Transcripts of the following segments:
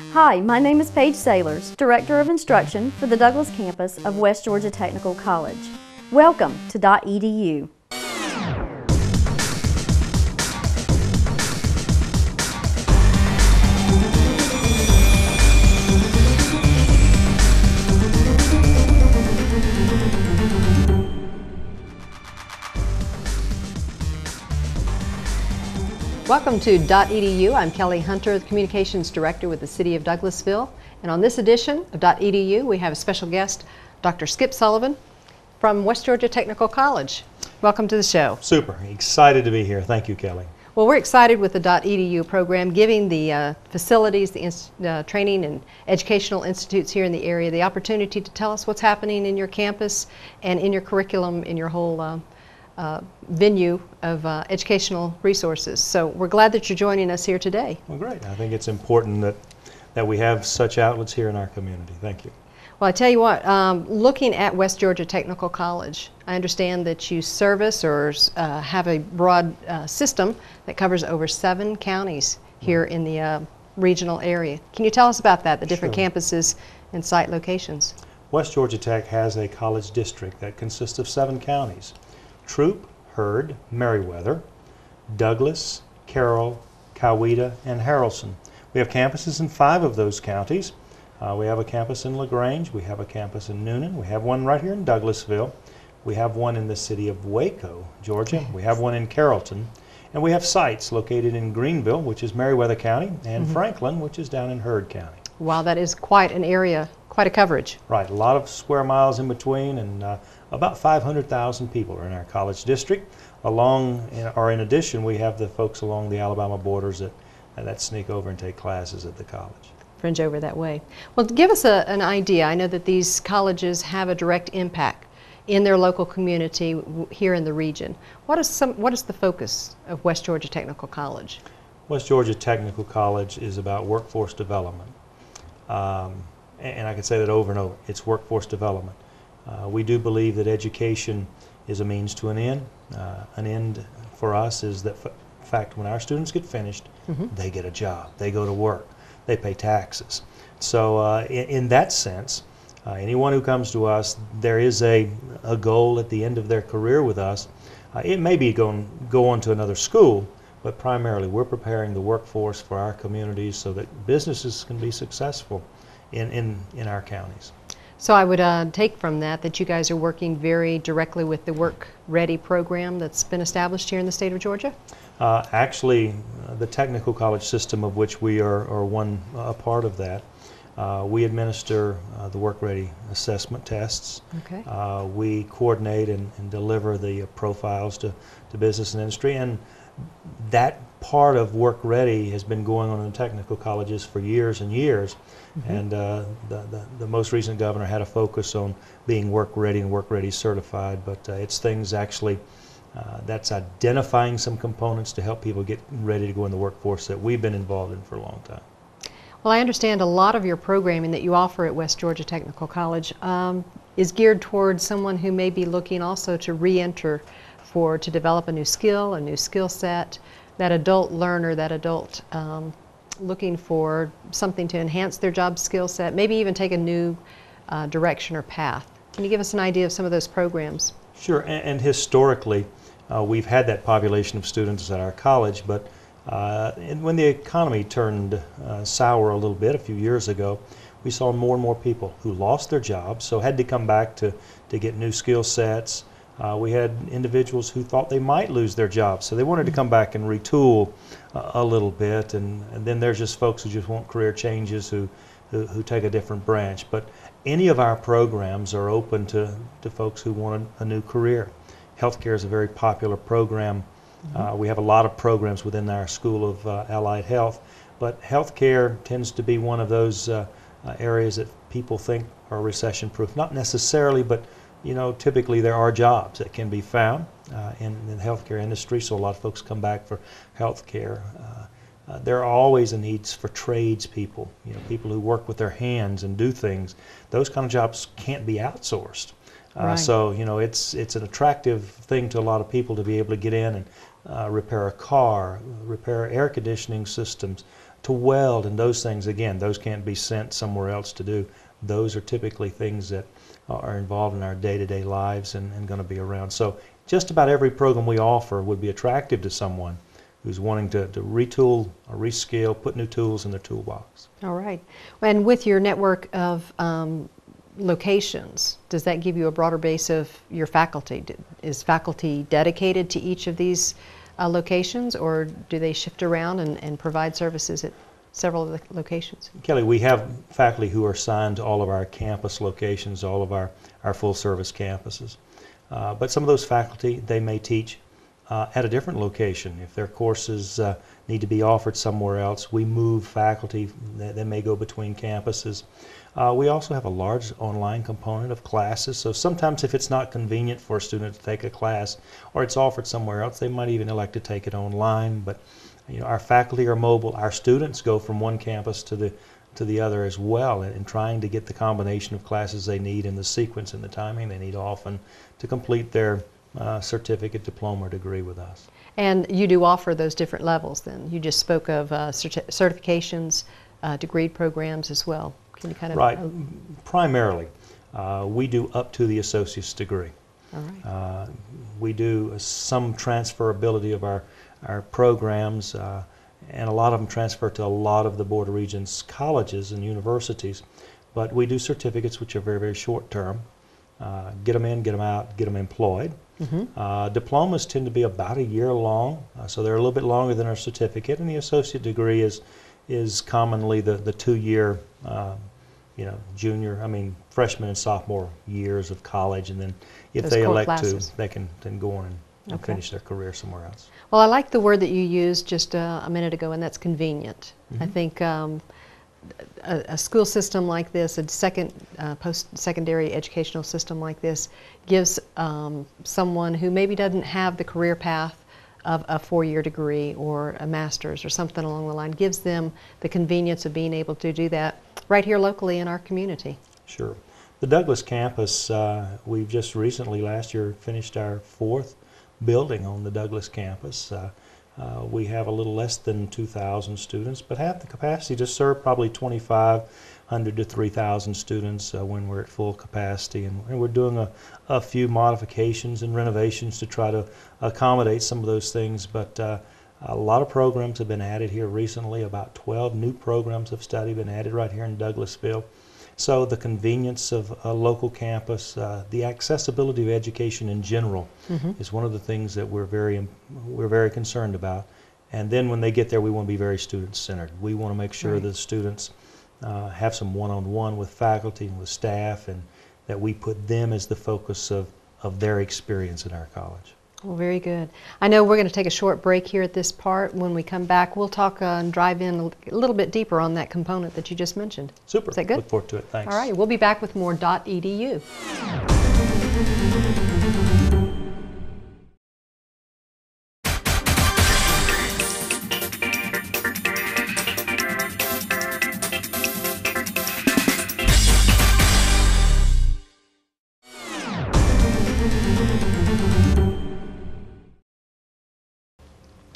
Hi, my name is Paige Sailors, Director of Instruction for the Douglas campus of West Georgia Technical College. Welcome to .edu. Welcome to .edu. I'm Kelly Hunter, the Communications Director with the City of Douglasville. And on this edition of .edu, we have a special guest, Dr. Skip Sullivan from West Georgia Technical College. Welcome to the show. Super. Excited to be here. Thank you, Kelly. Well, we're excited with the .edu program, giving the facilities, the training and educational institutes here in the area the opportunity to tell us what's happening in your campus and in your curriculum, in your whole venue of educational resources. So we're glad that you're joining us here today. Well, great. I think it's important that we have such outlets here in our community. Thank you. Well, I tell you what, looking at West Georgia Technical College, I understand that you service or have a broad system that covers over 7 counties here in the regional area. Can you tell us about that, the different Sure. campuses and site locations? West Georgia Tech has a college district that consists of 7 counties: Troup, Heard, Meriwether, Douglas, Carroll, Coweta, and Haralson. We have campuses in 5 of those counties. We have a campus in LaGrange, we have a campus in Noonan, we have one right here in Douglasville, we have one in the city of Waco, Georgia, we have one in Carrollton, and we have sites located in Greenville, which is Meriwether County, and Franklin, which is down in Heard County. Wow, that is quite an area, quite a coverage. Right, a lot of square miles in between, and about 500,000 people are in our college district. In addition, we have the folks along the Alabama borders that sneak over and take classes at the college. Fringe over that way. Well, give us an idea. I know that these colleges have a direct impact in their local community here in the region. What is the focus of West Georgia Technical College? West Georgia Technical College is about workforce development. And I can say that over and over, it's workforce development. We do believe that education is a means to an end. An end for us is that, in fact, when our students get finished, they get a job, they go to work, they pay taxes. So in that sense, anyone who comes to us, there is a goal at the end of their career with us. It may be go on to another school, but primarily we're preparing the workforce for our communities so that businesses can be successful in our counties. So I would take from that you guys are working very directly with the Work Ready program that's been established here in the state of Georgia? Actually, the technical college system of which we are a part of that, we administer the Work Ready assessment tests. Okay. We coordinate and deliver the profiles to business and industry, and that part of Work Ready has been going on in the technical colleges for years and years. And the most recent governor had a focus on being Work Ready and Work Ready certified, but it's things actually that's identifying some components to help people get ready to go in the workforce that we've been involved in for a long time. Well, I understand a lot of your programming that you offer at West Georgia Technical College is geared towards someone who may be looking also to re-enter to develop a new skill set, that adult learner, that adult looking for something to enhance their job skill set, maybe even take a new direction or path. Can you give us an idea of some of those programs? Sure, and historically we've had that population of students at our college, but when the economy turned sour a little bit a few years ago, we saw more and more people who lost their jobs, so had to come back to get new skill sets. We had individuals who thought they might lose their jobs, so they wanted to come back and retool a little bit, and then there's just folks who just want career changes who take a different branch. But any of our programs are open to folks who want a new career. Healthcare is a very popular program. We have a lot of programs within our School of Allied Health, but healthcare tends to be one of those areas that people think are recession-proof. Not necessarily, but you know, typically there are jobs that can be found in the healthcare industry, so a lot of folks come back for healthcare. There are always a needs for tradespeople, you know, people who work with their hands and do things. Those kind of jobs can't be outsourced. Right. So, you know, it's an attractive thing to a lot of people to be able to get in and repair a car, repair air conditioning systems, to weld and those things, again, those can't be sent somewhere else to do. Those are typically things that are involved in our day-to-day lives and going to be around. So just about every program we offer would be attractive to someone who's wanting to retool or reskill, put new tools in their toolbox. All right. And with your network of locations, does that give you a broader base of your faculty? Is faculty dedicated to each of these locations, or do they shift around and provide services at several of the locations? Kelly, we have faculty who are assigned to all of our campus locations, all of our full-service campuses. But some of those faculty, they may teach at a different location. If their courses need to be offered somewhere else, we move faculty that may go between campuses. We also have a large online component of classes, so sometimes if it's not convenient for a student to take a class or it's offered somewhere else, they might even elect to take it online. But our faculty are mobile. Our students go from one campus to the other as well, and trying to get the combination of classes they need and the sequence and the timing they need often to complete their certificate, diploma, or degree with us. And you do offer those different levels then? You just spoke of certifications, degree programs as well. Can you kind of... Right. Primarily, we do up to the associate's degree. All right. We do some transferability of our programs, and a lot of them transfer to a lot of the Board of Regents colleges and universities. But we do certificates which are very, very short term. Get them in, get them out, get them employed. Mm-hmm. Diplomas tend to be about a year long, so they're a little bit longer than our certificate, and the associate degree is commonly the 2-year freshman and sophomore years of college, and then if Those they core elect classes. to, they can then go on and Okay. finish their career somewhere else. Well, I like the word that you used just a minute ago, and that's convenient. Mm-hmm. I think a school system like this, a post-secondary educational system like this, gives someone who maybe doesn't have the career path of a 4-year degree or a master's or something along the line, gives them the convenience of being able to do that right here locally in our community. Sure. The Douglas campus, we've just recently, last year, finished our 4th building on the Douglas campus. We have a little less than 2,000 students, but have the capacity to serve probably 2,500 to 3,000 students when we're at full capacity. And we're doing a few modifications and renovations to try to accommodate some of those things. But a lot of programs have been added here recently. About 12 new programs of study have been added right here in Douglasville. So the convenience of a local campus, the accessibility of education in general, mm-hmm. is one of the things that we're very concerned about. And then when they get there, we want to be very student-centered. We want to make sure right. that students have some one-on-one with faculty and with staff, and that we put them as the focus of their experience in our college. Well, very good. I know we're going to take a short break here at this part. When we come back, we'll talk and drive in a little bit deeper on that component that you just mentioned. Super. Is that good? Look forward to it. Thanks. All right. We'll be back with more .edu.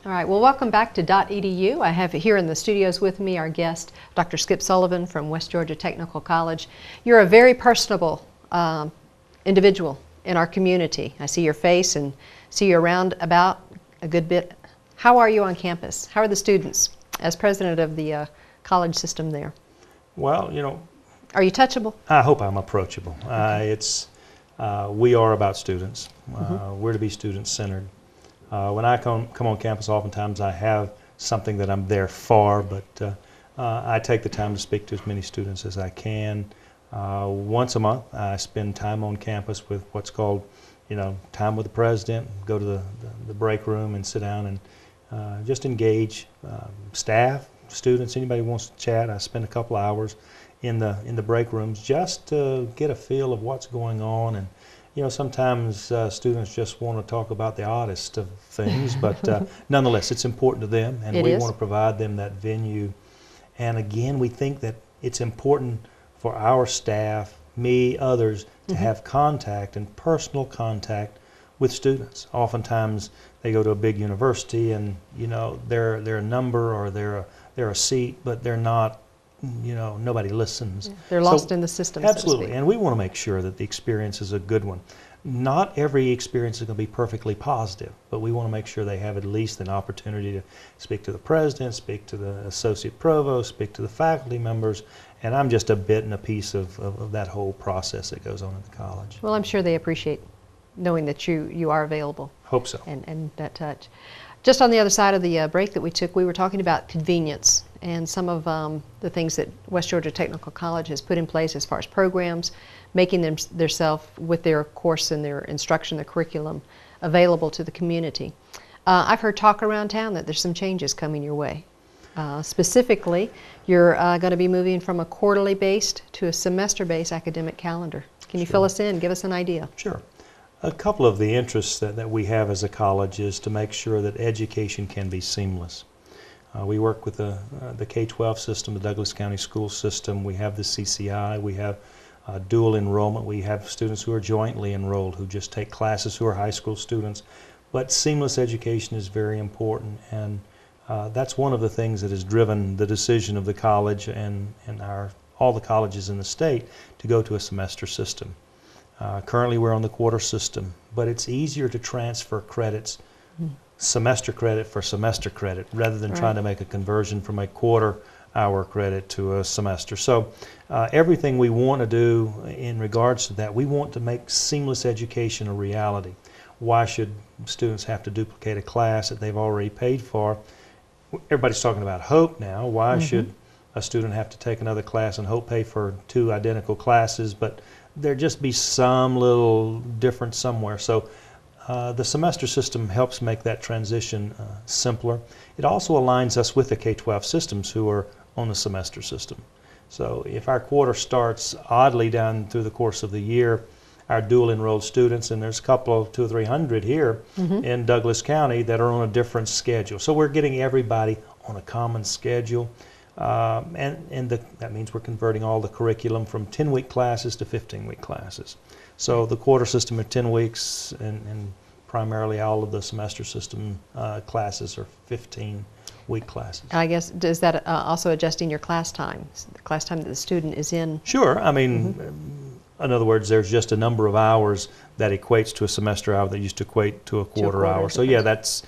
All right, well, welcome back to .edu. I have here in the studios with me our guest, Dr. Skip Sullivan from West Georgia Technical College. You're a very personable individual in our community. I see your face and see you around about a good bit. How are you on campus? How are the students as president of the college system there? Well, Are you touchable? I hope I'm approachable. Okay. We are about students. Mm-hmm. We're to be student-centered. When I come on campus, oftentimes I have something that I'm there for, but I take the time to speak to as many students as I can. Once a month, I spend time on campus with what's called, time with the president, go to the break room and sit down and just engage staff, students, anybody who wants to chat. I spend a couple hours in the break rooms just to get a feel of what's going on. And sometimes students just want to talk about the oddest of things, but nonetheless, it's important to them, and we want to provide them that venue. And again, we think that it's important for our staff, me, others, to have contact and personal contact with students. Oftentimes, they go to a big university, and their number or their they're a seat, but they're not, you know, nobody listens. Yeah. They're lost in the system, Absolutely, so to speak. and we want to make sure that the experience is a good one. Not every experience is going to be perfectly positive, but we want to make sure they have at least an opportunity to speak to the president, speak to the associate provost, speak to the faculty members, and I'm just a bit and a piece of that whole process that goes on at the college. Well, I'm sure they appreciate knowing that you are available. Hope so. And that touch. Just on the other side of the break that we took, we were talking about convenience and some of the things that West Georgia Technical College has put in place as far as programs, making themselves with their course and their instruction, their curriculum, available to the community. I've heard talk around town that there's some changes coming your way. Specifically, you're going to be moving from a quarterly-based to a semester-based academic calendar. Can you fill us in, give us an idea? Sure. A couple of the interests that we have as a college is to make sure that education can be seamless. We work with the K-12 system, the Douglas County school system. We have the CCI. We have dual enrollment. We have students who are jointly enrolled who just take classes who are high school students. But seamless education is very important, and that's one of the things that has driven the decision of the college and all the colleges in the state to go to a semester system. Currently we're on the quarter system, but it's easier to transfer credits, semester credit for semester credit, rather than trying to make a conversion from a quarter-hour credit to a semester. So everything we want to do in regards to that, we want to make seamless education a reality. Why should students have to duplicate a class that they've already paid for? Everybody's talking about Hope now. Why should a student have to take another class and Hope pay for two identical classes, but there just be some little difference somewhere? So the semester system helps make that transition simpler. It also aligns us with the K-12 systems who are on the semester system. So if our quarter starts oddly down through the course of the year, our dual enrolled students, and there's a couple of 200 or 300 here in Douglas County that are on a different schedule. So we're getting everybody on a common schedule. That means we're converting all the curriculum from 10-week classes to 15-week classes. So the quarter system are 10 weeks, and primarily all of the semester system classes are 15-week classes. I guess, is that also adjusting your class time, the class time that the student is in? Sure. I mean, in other words, there's just a number of hours that equates to a semester hour that used to equate to a quarter hour. So yeah, that's,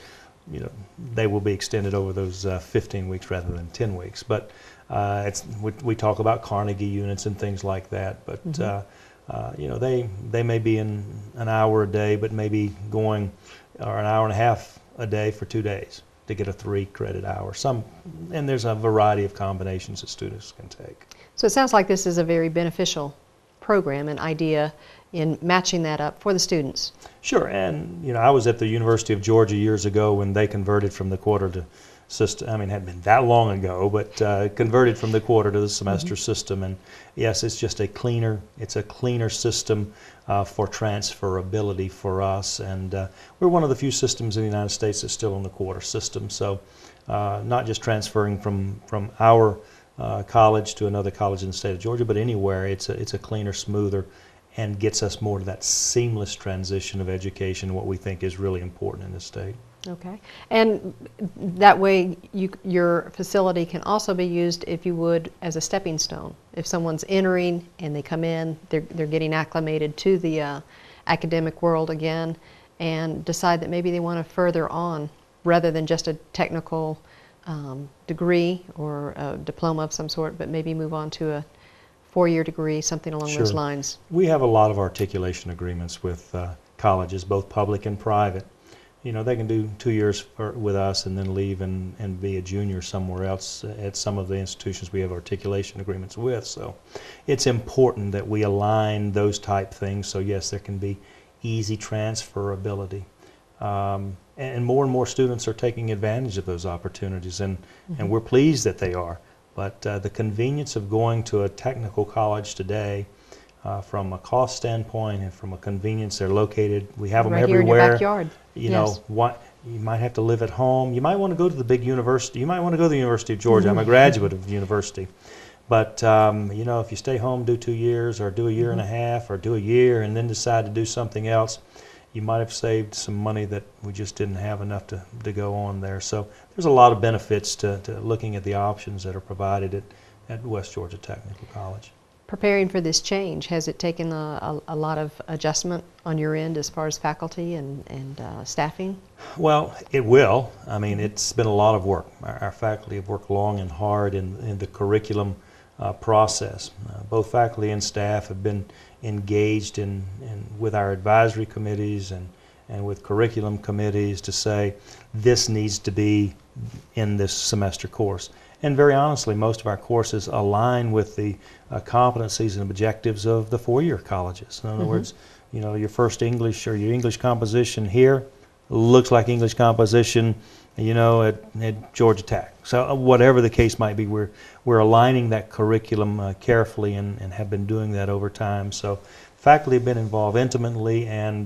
you know, they will be extended over those 15 weeks rather than 10 weeks. But we talk about Carnegie units and things like that. But you know, they may be in an hour a day, but maybe going or an hour and a half a day for 2 days to get a 3-credit hour. And there's a variety of combinations that students can take. So it sounds like this is a very beneficial program and idea in matching that up for the students. Sure, and you know, I was at the University of Georgia years ago when they converted from the quarter to system. I mean, it hadn't been that long ago, but converted from the quarter to the semester system. And yes, it's just a cleaner system for transferability for us. And we're one of the few systems in the United States that's still on the quarter system. So not just transferring from our college to another college in the state of Georgia, but anywhere, it's a cleaner, smoother, and gets us more to that seamless transition of education, what we think is really important in the state. Okay, and that way your facility can also be used, if you would, as a stepping stone. If someone's entering and they come in, they're getting acclimated to the academic world again, and decide that maybe they want to further on rather than just a technical degree or a diploma of some sort, but maybe move on to a 4-year degree, something along those lines. We have a lot of articulation agreements with colleges, both public and private. You know, they can do 2 years with us and then leave and be a junior somewhere else at some of the institutions we have articulation agreements with. So it's important that we align those type things. So yes, there can be easy transferability. And more students are taking advantage of those opportunities, and we're pleased that they are. But the convenience of going to a technical college today, from a cost standpoint and from a convenience, they're located, we have them right everywhere. Here in your backyard. You know, you might have to live at home. You might want to go to the big university. You might want to go to the University of Georgia. I'm a graduate of the university. But, you know, if you stay home, do 2 years, or do a year and a half, or do a year, and then decide to do something else, you might have saved some money that we just didn't have enough to go on there. So there's a lot of benefits to looking at the options that are provided at West Georgia Technical College. Preparing for this change, has it taken a lot of adjustment on your end as far as faculty and staffing? Well, it will. I mean, it's been a lot of work. Our faculty have worked long and hard in the curriculum process. Both faculty and staff have been engaged with our advisory committees and with curriculum committees to say this needs to be in this semester course. And very honestly, most of our courses align with the competencies and objectives of the four-year colleges. In other words, you know, your first English or your English composition here looks like English composition, you know, at Georgia Tech. So whatever the case might be, we're aligning that curriculum carefully and have been doing that over time. So faculty have been involved intimately, and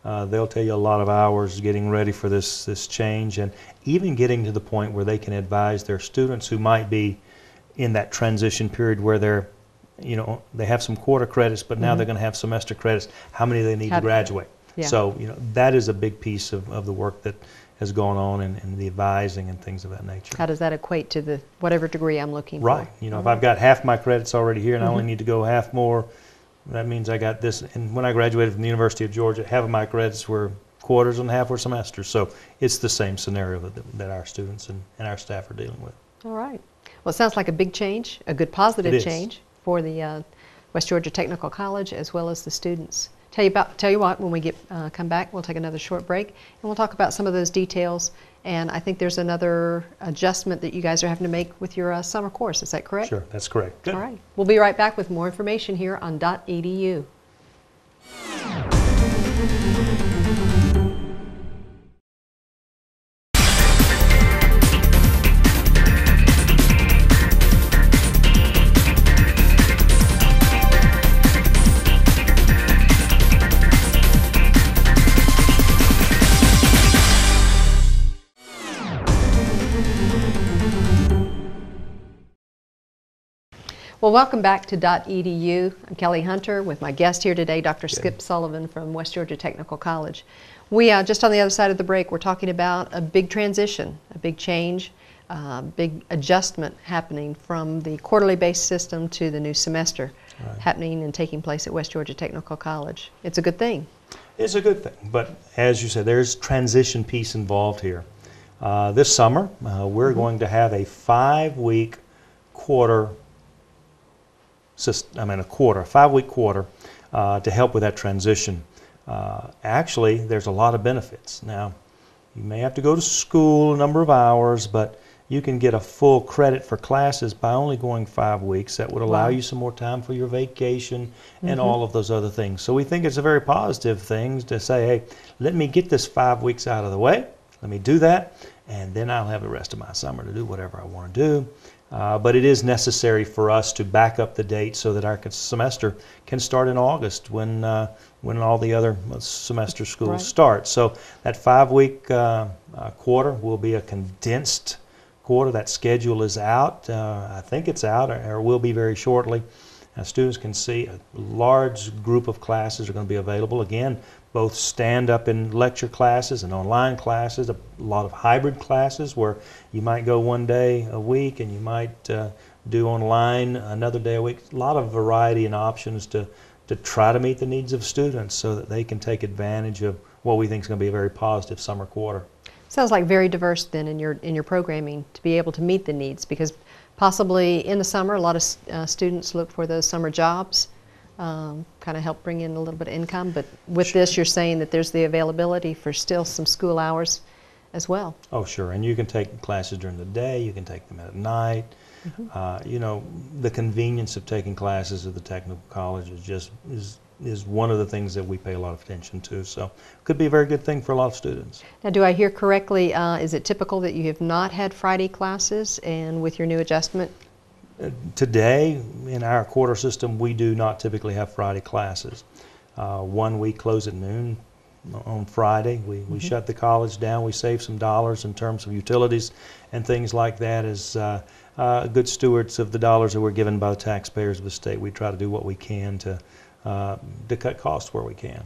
they'll tell you a lot of hours getting ready for this change, and even getting to the point where they can advise their students who might be in that transition period where they're, you know, they have some quarter credits, but now they're going to have semester credits. How many they need to graduate? Yeah. So, you know, that is a big piece of the work that has gone on in the advising and things of that nature. How does that equate to the whatever degree I'm looking for? Right. You know, if I've got half my credits already here and I only need to go half more, that means I got this. And when I graduated from the University of Georgia, half of my credits were quarters and half were semesters. So it's the same scenario that our students and our staff are dealing with. All right. Well, it sounds like a big change, a good positive change for the West Georgia Technical College as well as the students. Tell you what, when we come back, we'll take another short break and we'll talk about some of those details. And I think there's another adjustment that you guys are having to make with your summer course. Is that correct? Sure, that's correct. Good. All right. We'll be right back with more information here on .edu. Well, welcome back to .edu. I'm Kelly Hunter with my guest here today, Dr. Skip Sullivan from West Georgia Technical College. We, just on the other side of the break, we're talking about a big transition, a big change, big adjustment happening from the quarterly based system to the new semester happening and taking place at West Georgia Technical College. It's a good thing. It's a good thing, but as you said, there's transition piece involved here. This summer, we're going to have a 5-week quarter a 5-week quarter to help with that transition. Actually, there's a lot of benefits. Now, you may have to go to school a number of hours, but you can get a full credit for classes by only going 5 weeks. That would allow you some more time for your vacation and all of those other things. So we think it's a very positive thing to say, hey, let me get this 5 weeks out of the way. Let me do that, and then I'll have the rest of my summer to do whatever I want to do. But it is necessary for us to back up the date so that our semester can start in August when all the other semester schools start. So that 5-week quarter will be a condensed quarter. That schedule is out. I think it's out or will be very shortly. Students can see a large group of classes are going to be available. Again, both stand-up and lecture classes and online classes, a lot of hybrid classes where you might go one day a week and you might do online another day a week. A lot of variety and options to try to meet the needs of students so that they can take advantage of what we think is going to be a very positive summer quarter. Sounds like very diverse then in your programming to be able to meet the needs, because possibly in the summer a lot of students look for those summer jobs. Kind of help bring in a little bit of income, but with this you're saying that there's the availability for still some school hours as well. Oh sure, and you can take classes during the day, you can take them at night. You know, the convenience of taking classes at the technical college is one of the things that we pay a lot of attention to, so it could be a very good thing for a lot of students. Now, do I hear correctly, is it typical that you have not had Friday classes, and with your new adjustment? Today, in our quarter system, we do not typically have Friday classes. One week close at noon on Friday. We shut the college down. We save some dollars in terms of utilities and things like that. As good stewards of the dollars that we're given by the taxpayers of the state, we try to do what we can to cut costs where we can.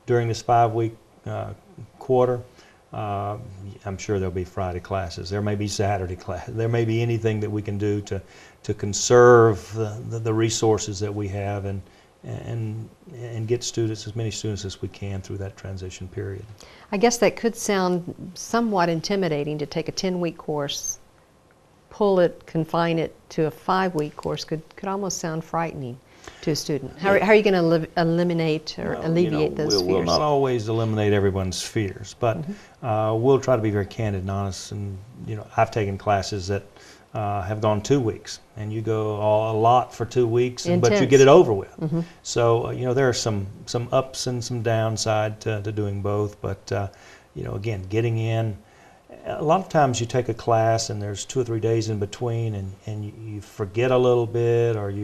during this 5-week quarter, I'm sure there'll be Friday classes. There may be Saturday classes. There may be anything that we can do to conserve the resources that we have and get students, as many students as we can, through that transition period. I guess that could sound somewhat intimidating to take a 10-week course, pull it, confine it to a 5-week course could almost sound frightening to a student. How are you going to eliminate or alleviate those fears? We'll not always eliminate everyone's fears, but we'll try to be very candid and honest. And I've taken classes that have gone 2 weeks, and you go a lot for 2 weeks, but you get it over with. So there are some ups and some downside to doing both, but again, getting in. A lot of times you take a class and there's 2 or 3 days in between, and you forget a little bit, or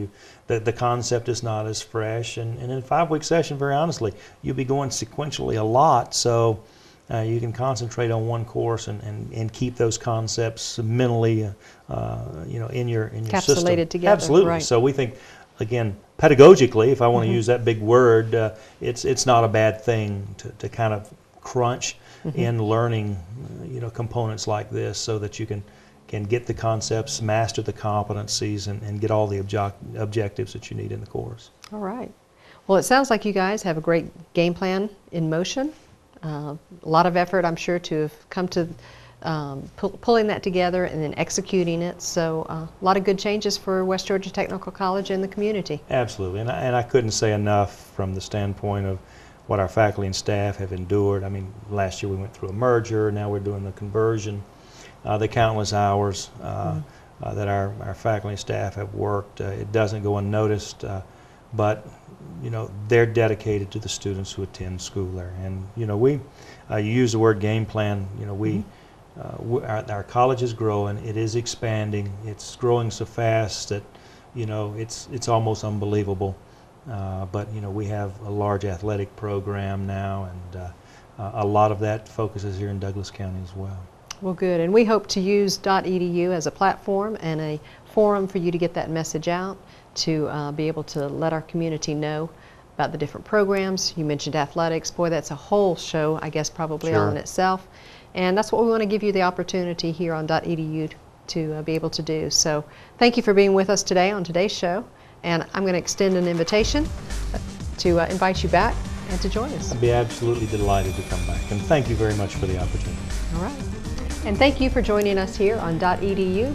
the concept is not as fresh. And in a 5-week session, very honestly, you'll be going sequentially a lot, so you can concentrate on one course and keep those concepts mentally, in your encapsulated system. Together. Absolutely. Right. So we think, again, pedagogically, if I want to use that big word, it's not a bad thing to kind of crunch in learning, components like this, so that you can get the concepts, master the competencies, and get all the objectives that you need in the course. All right. Well, it sounds like you guys have a great game plan in motion. A lot of effort, I'm sure, to have come to pulling that together and then executing it. So a lot of good changes for West Georgia Technical College and the community. Absolutely, and I couldn't say enough from the standpoint of what our faculty and staff have endured. I mean, last year we went through a merger, now we're doing the conversion. The countless hours that our faculty and staff have worked, it doesn't go unnoticed, but they're dedicated to the students who attend school there. And you use the word game plan. Our college is growing, it is expanding, it's growing so fast that it's almost unbelievable. But we have a large athletic program now, and a lot of that focuses here in Douglas County as well. Well, good. And we hope to use .edu as a platform and a forum for you to get that message out, to be able to let our community know about the different programs. You mentioned athletics. Boy, that's a whole show, I guess, probably all in itself. And that's what we want to give you the opportunity here on .edu to be able to do. So thank you for being with us today on today's show. And I'm going to extend an invitation to invite you back and to join us. I'd be absolutely delighted to come back. And thank you very much for the opportunity. All right. And thank you for joining us here on .edu.